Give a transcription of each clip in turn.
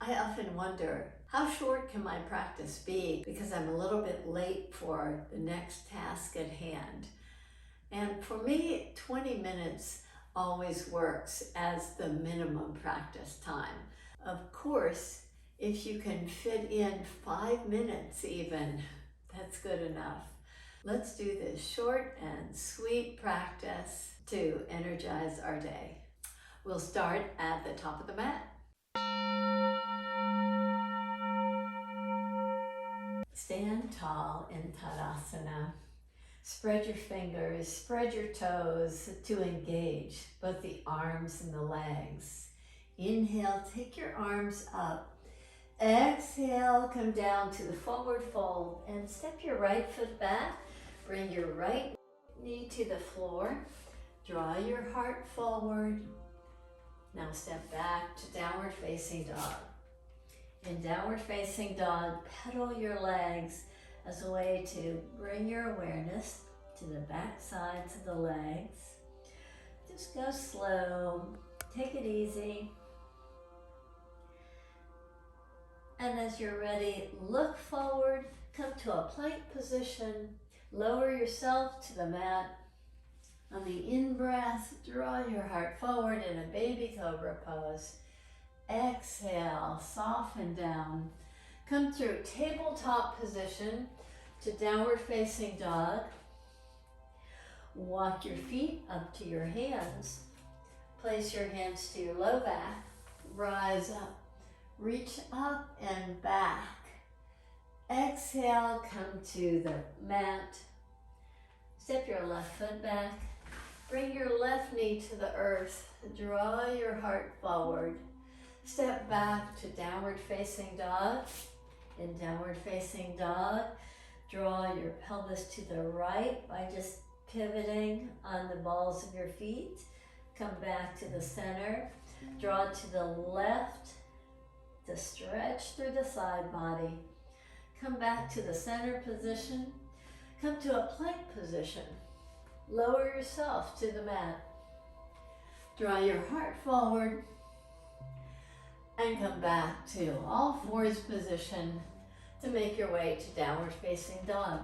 I often wonder, how short can my practice be because I'm a little bit late for the next task at hand? And for me, 20 minutes always works as the minimum practice time. Of course, if you can fit in 5 minutes even, that's good enough. Let's do this short and sweet practice to energize our day. We'll start at the top of the mat. Stand tall in Tadasana. Spread your fingers, spread your toes to engage both the arms and the legs. Inhale, take your arms up. Exhale, come down to the forward fold and step your right foot back. Bring your right knee to the floor. Draw your heart forward. Now step back to downward facing dog. In downward facing dog, pedal your legs as a way to bring your awareness to the back sides of the legs. Just go slow, take it easy. And as you're ready, look forward, come to a plank position, lower yourself to the mat. On the in-breath, draw your heart forward in a baby cobra pose. Exhale, soften down. Come through tabletop position to downward facing dog. Walk your feet up to your hands. Place your hands to your low back. Rise up. Reach up and back. Exhale, come to the mat. Step your left foot back. Bring your left knee to the earth. Draw your heart forward. Step back to downward facing dog. In downward facing dog, draw your pelvis to the right by just pivoting on the balls of your feet. Come back to the center. Draw to the left to stretch through the side body. Come back to the center position. Come to a plank position. Lower yourself to the mat. Draw your heart forward. And come back to all fours position to make your way to downward facing dog.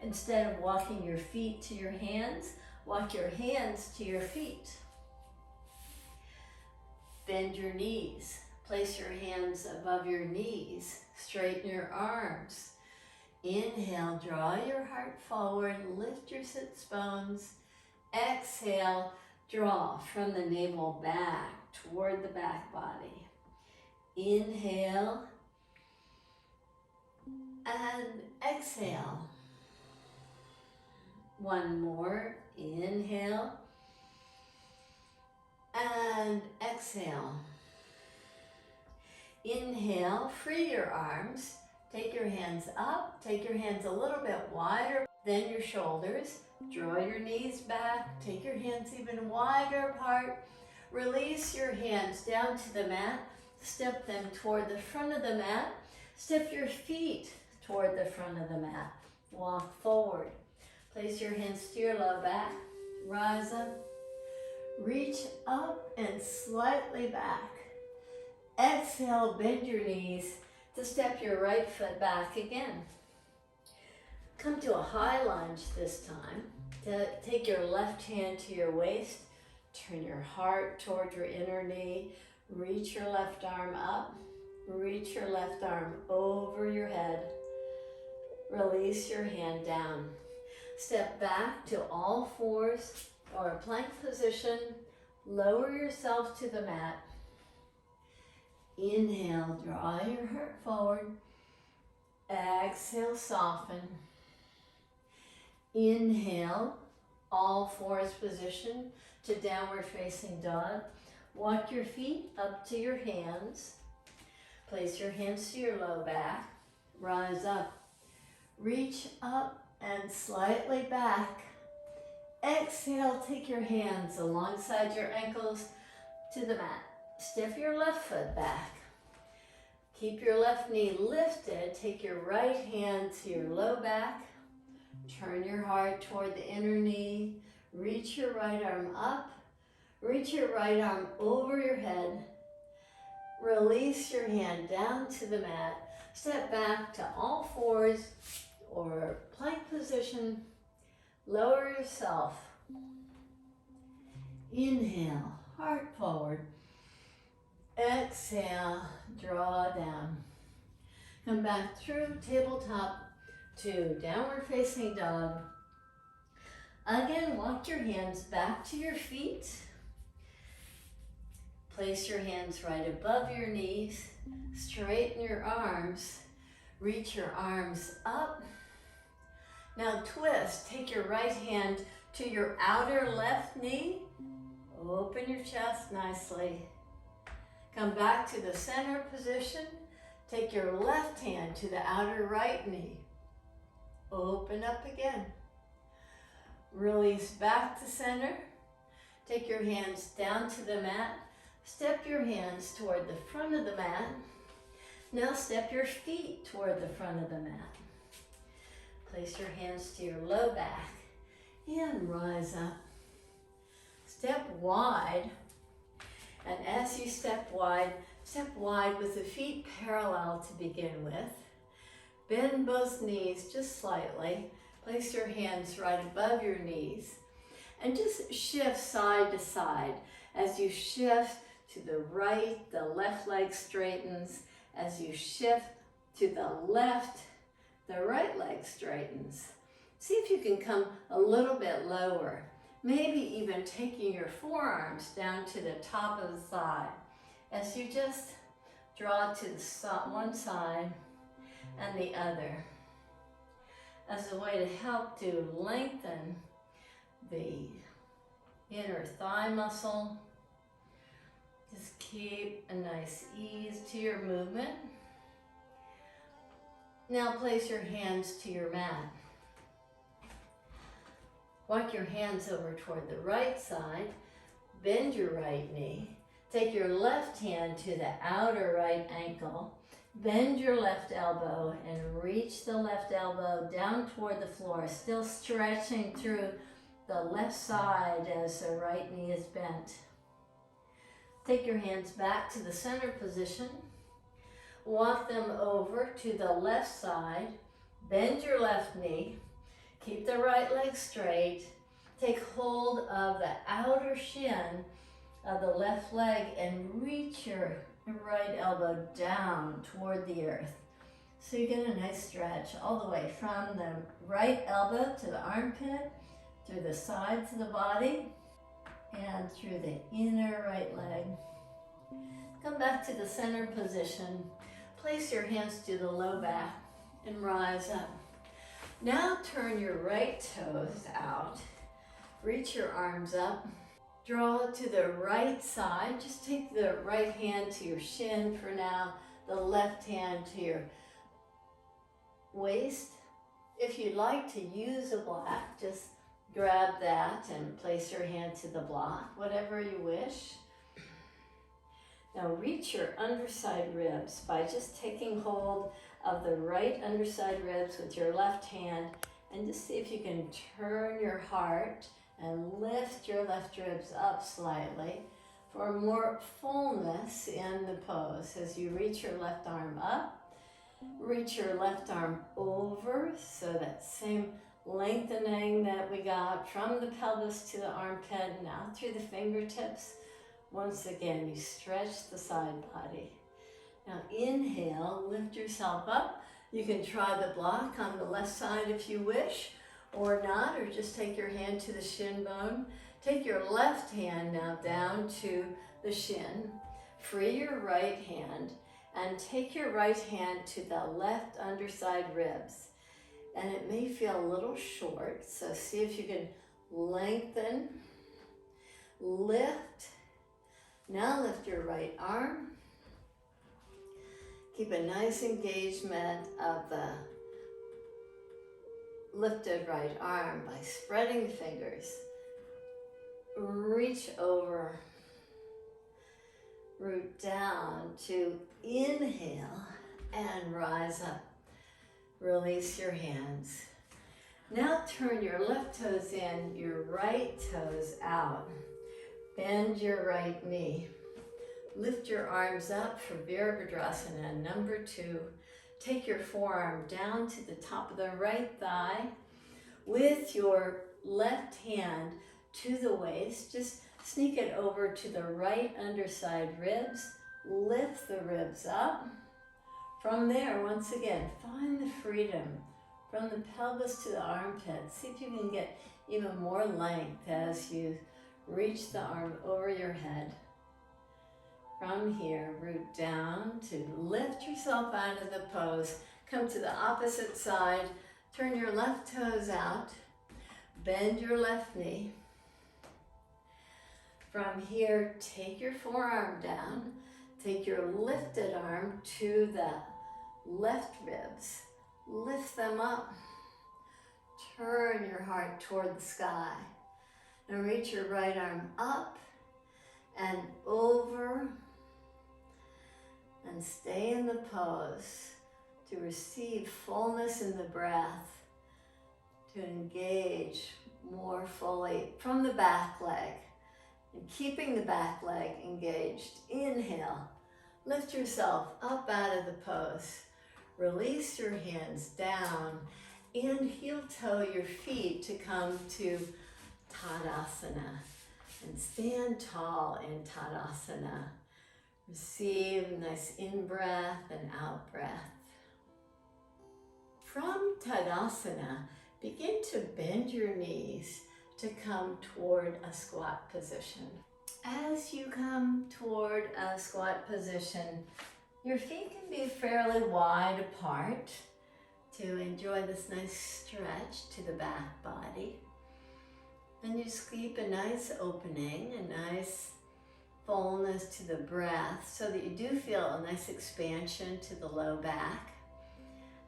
Instead of walking your feet to your hands, walk your hands to your feet. Bend your knees. Place your hands above your knees. Straighten your arms. Inhale, draw your heart forward, lift your sits bones. Exhale, draw from the navel back toward the back body. Inhale and exhale. One more. Inhale and exhale. Inhale, free your arms. Take your hands up. Take your hands a little bit wider than your shoulders. Draw your knees back. Take your hands even wider apart. Release your hands down to the mat. Step them toward the front of the mat. Step your feet toward the front of the mat. Walk forward. Place your hands to your low back. Rise up. Reach up and slightly back. Exhale, bend your knees to step your right foot back again. Come to a high lunge this time. Take your left hand to your waist. Turn your heart toward your inner knee. Reach your left arm up. Reach your left arm over your head. Release your hand down. Step back to all fours or a plank position. Lower yourself to the mat. Inhale, draw your heart forward. Exhale, soften. Inhale, all fours position to downward facing dog. Walk your feet up to your hands. Place your hands to your low back. Rise up. Reach up and slightly back. Exhale, take your hands alongside your ankles to the mat. Step your left foot back. Keep your left knee lifted. Take your right hand to your low back. Turn your heart toward the inner knee. Reach your right arm up. Reach your right arm over your head. Release your hand down to the mat. Step back to all fours or plank position. Lower yourself. Inhale, heart forward. Exhale, draw down. Come back through tabletop to downward facing dog. Again, walk your hands back to your feet. Place your hands right above your knees. Straighten your arms. Reach your arms up. Now twist. Take your right hand to your outer left knee. Open your chest nicely. Come back to the center position. Take your left hand to the outer right knee. Open up again. Release back to center. Take your hands down to the mat. Step your hands toward the front of the mat. Now step your feet toward the front of the mat. Place your hands to your low back and rise up. Step wide. And as you step wide with the feet parallel to begin with. Bend both knees just slightly. Place your hands right above your knees. And just shift side to side. As you shift to the right, the left leg straightens. As you shift to the left, the right leg straightens. See if you can come a little bit lower. Maybe even taking your forearms down to the top of the thigh. As you just draw to the one side and the other. As a way to help to lengthen the inner thigh muscle. Just keep a nice ease to your movement. Now place your hands to your mat. Walk your hands over toward the right side. Bend your right knee. Take your left hand to the outer right ankle. Bend your left elbow and reach the left elbow down toward the floor, still stretching through the left side as the right knee is bent. Take your hands back to the center position. Walk them over to the left side. Bend your left knee. Keep the right leg straight. Take hold of the outer shin of the left leg and reach your right elbow down toward the earth. So you get a nice stretch all the way from the right elbow to the armpit, through the sides of the body, and through the inner right leg. Come back to the center position. Place your hands to the low back and rise up. Now turn your right toes out. Reach your arms up. Draw to the right side. Just take the right hand to your shin for now. The left hand to your waist. If you'd like to use a block, just grab that and place your hand to the block, whatever you wish. Now reach your underside ribs by just taking hold of the right underside ribs with your left hand, and just see if you can turn your heart and lift your left ribs up slightly for more fullness in the pose. As you reach your left arm up, reach your left arm over, so that same lengthening that we got from the pelvis to the armpit, now through the fingertips. Once again, you stretch the side body. Now inhale, lift yourself up. You can try the block on the left side if you wish, or not, or just take your hand to the shin bone. Take your left hand now down to the shin. Free your right hand and take your right hand to the left underside ribs. And it may feel a little short, so see if you can lengthen, lift. Now lift your right arm. Keep a nice engagement of the lifted right arm by spreading the fingers. Reach over, root down to inhale and rise up. Release your hands. Now turn your left toes in, your right toes out. Bend your right knee. lift your arms up for Virabhadrasana, number 2. Take your forearm down to the top of the right thigh with your left hand to the waist. Just sneak it over to the right underside ribs. Lift the ribs up. From there, once again, find the freedom from the pelvis to the armpits. See if you can get even more length as you reach the arm over your head. From here, root down to lift yourself out of the pose. Come to the opposite side. Turn your left toes out. Bend your left knee. From here, take your forearm down. Take your lifted arm to the left ribs. Lift them up. Turn your heart toward the sky. Now reach your right arm up and over. And stay in the pose to receive fullness in the breath, to engage more fully from the back leg. And keeping the back leg engaged, inhale, lift yourself up out of the pose. Release your hands down and heel toe your feet to come to Tadasana. And stand tall in Tadasana. Receive a nice in-breath and out-breath. From Tadasana, begin to bend your knees to come toward a squat position. As you come toward a squat position, your feet can be fairly wide apart to enjoy this nice stretch to the back body. And you just keep a nice opening, a nice fullness to the breath so that you do feel a nice expansion to the low back.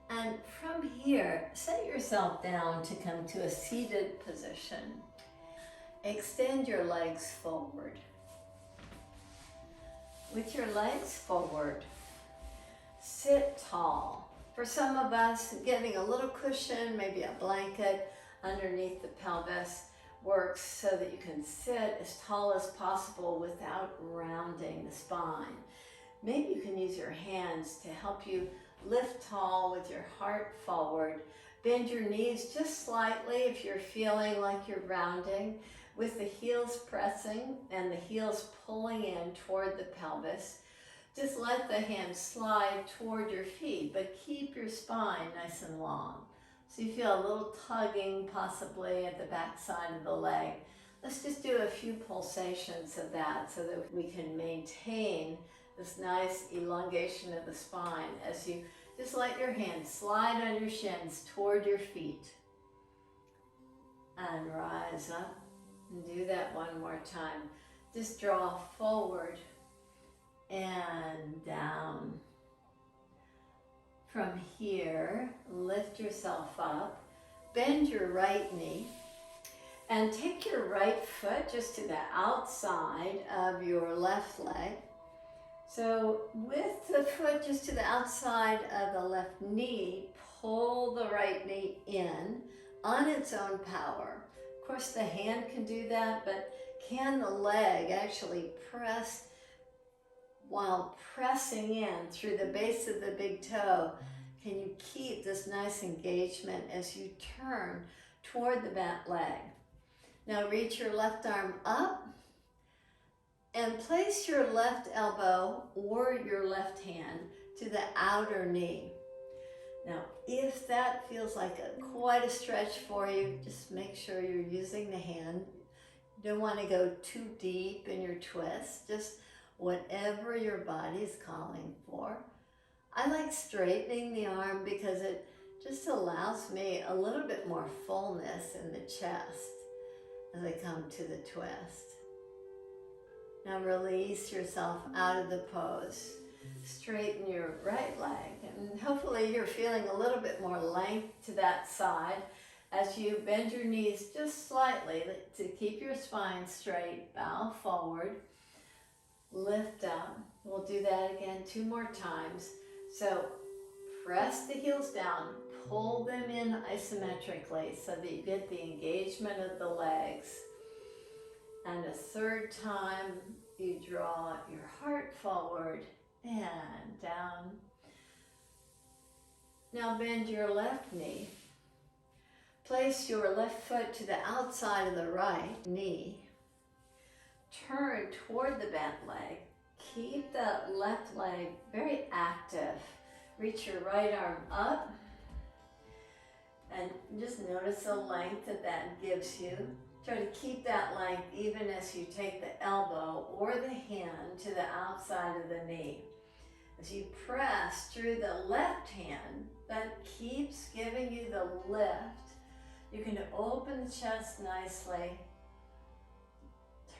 And from here, set yourself down to come to a seated position. Extend your legs forward. With your legs forward, sit tall. For some of us, getting a little cushion, maybe a blanket underneath the pelvis works so that you can sit as tall as possible without rounding the spine. Maybe you can use your hands to help you lift tall with your heart forward. Bend your knees just slightly if you're feeling like you're rounding, with the heels pressing and the heels pulling in toward the pelvis. Just let the hands slide toward your feet, but keep your spine nice and long. So you feel a little tugging possibly at the back side of the leg. Let's just do a few pulsations of that so that we can maintain this nice elongation of the spine as you just let your hands slide on your shins toward your feet. And rise up and do that one more time. Just draw forward and down. From here, lift yourself up, bend your right knee, and take your right foot just to the outside of your left leg. So with the foot just to the outside of the left knee, pull the right knee in on its own power. Of course, the hand can do that, but can the leg actually press while pressing in through the base of the big toe? Can you keep this nice engagement as you turn toward the back leg? Now reach your left arm up and place your left elbow or your left hand to the outer knee. Now, if that feels like quite a stretch for you, just make sure you're using the hand. You don't want to go too deep in your twist, just whatever your body's calling for. I like straightening the arm because it just allows me a little bit more fullness in the chest as I come to the twist. Now release yourself out of the pose. Straighten your right leg, and hopefully you're feeling a little bit more length to that side as you bend your knees just slightly to keep your spine straight. Bow forward, lift up. We'll do that again 2 more times. So press the heels down, pull them in isometrically so that you get the engagement of the legs. And a 3rd time, you draw your heart forward and down. Now bend your left knee. Place your left foot to the outside of the right knee. Turn toward the bent leg. Keep that left leg very active. Reach your right arm up and just notice the length that gives you. Try to keep that length even as you take the elbow or the hand to the outside of the knee. As you press through the left hand, that keeps giving you the lift. You can open the chest nicely,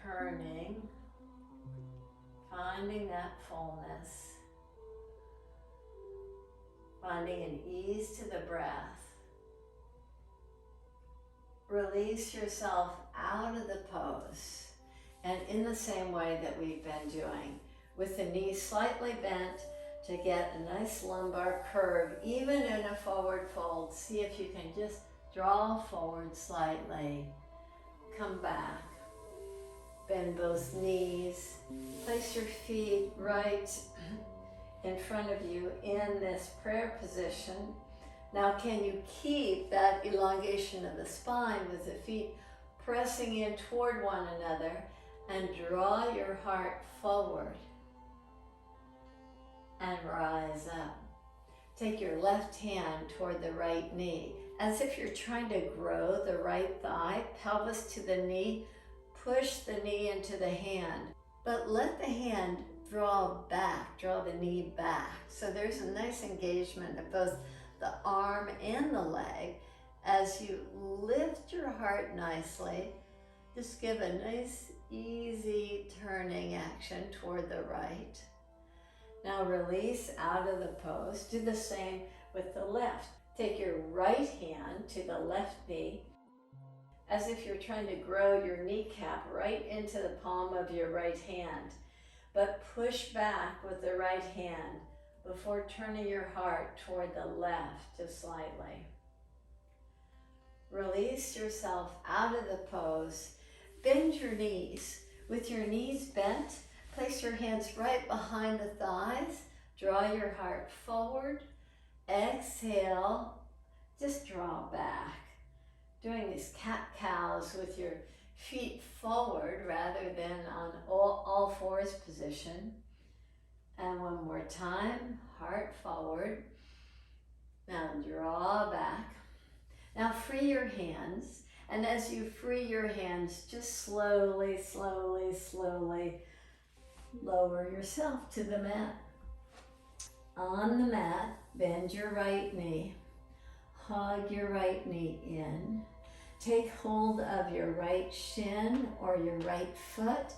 turning, finding that fullness, finding an ease to the breath. Release yourself out of the pose, and in the same way that we've been doing, with the knees slightly bent to get a nice lumbar curve, even in a forward fold. See if you can just draw forward slightly, come back, bend both knees, place your feet right in front of you in this prayer position. Now can you keep that elongation of the spine with the feet pressing in toward one another and draw your heart forward and rise up. Take your left hand toward the right knee as if you're trying to grow the right thigh, pelvis to the knee. Push the knee into the hand, but let the hand draw back, draw the knee back. So there's a nice engagement of both the arm and the leg. As you lift your heart nicely, just give a nice easy turning action toward the right. Now release out of the pose. Do the same with the left. Take your right hand to the left knee, as if you're trying to grow your kneecap right into the palm of your right hand, but push back with the right hand before turning your heart toward the left just slightly. Release yourself out of the pose. Bend your knees. With your knees bent, place your hands right behind the thighs. Draw your heart forward. Exhale, just draw back. Doing these cat-cows with your feet forward rather than on all fours position. And one more time, heart forward. Now draw back. Now free your hands. And as you free your hands, just slowly, slowly, slowly lower yourself to the mat. On the mat, bend your right knee. Hug your right knee in. Take hold of your right shin or your right foot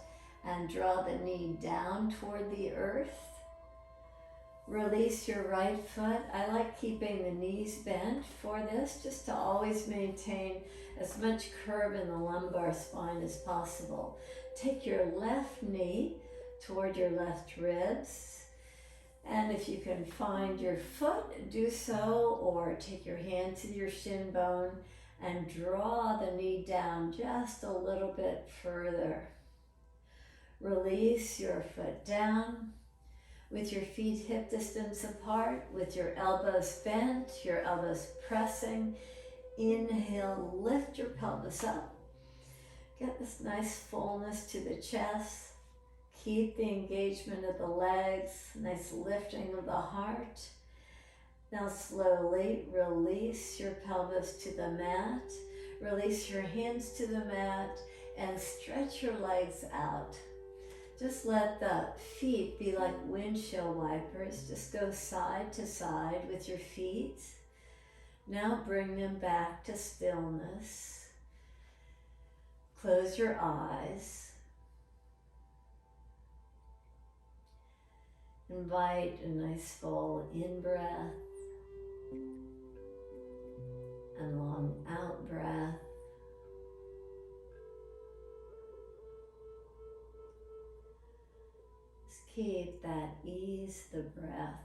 and draw the knee down toward the earth. Release your right foot. I like keeping the knees bent for this, just to always maintain as much curve in the lumbar spine as possible. Take your left knee toward your left ribs. And if you can find your foot, do so, or take your hand to your shin bone and draw the knee down just a little bit further. Release your foot down with your feet hip distance apart, with your elbows bent, your elbows pressing. Inhale, lift your pelvis up. Get this nice fullness to the chest. Keep the engagement of the legs, nice lifting of the heart. Now slowly release your pelvis to the mat. Release your hands to the mat and stretch your legs out. Just let the feet be like windshield wipers. Just go side to side with your feet. Now bring them back to stillness. Close your eyes. Invite a nice full in-breath and long out-breath. Just keep that ease, the breath.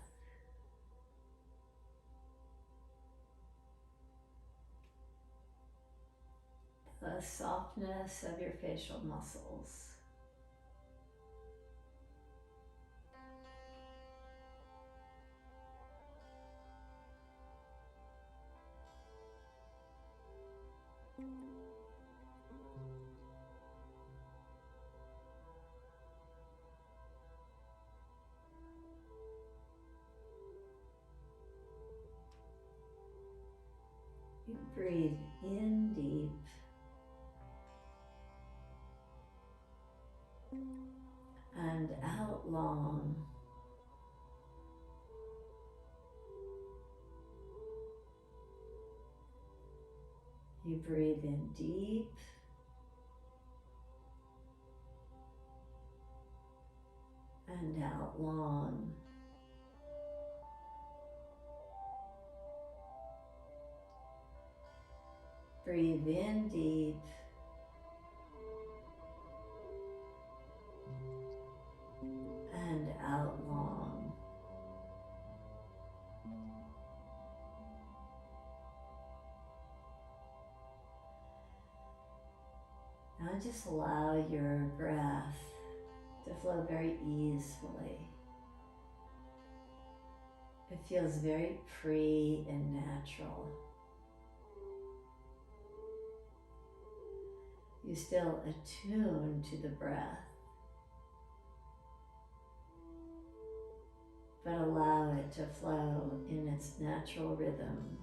The softness of your facial muscles. Breathe in deep. And out long. You breathe in deep. And out long. Breathe in deep. And out long. Now just allow your breath to flow very easily. It feels very free and natural. You still attune to the breath, but allow it to flow in its natural rhythm.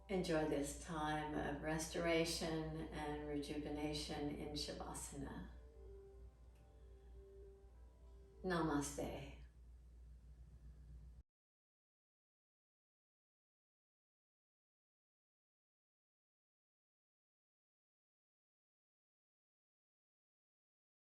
Enjoy this time of restoration and rejuvenation in Savasana. Namaste.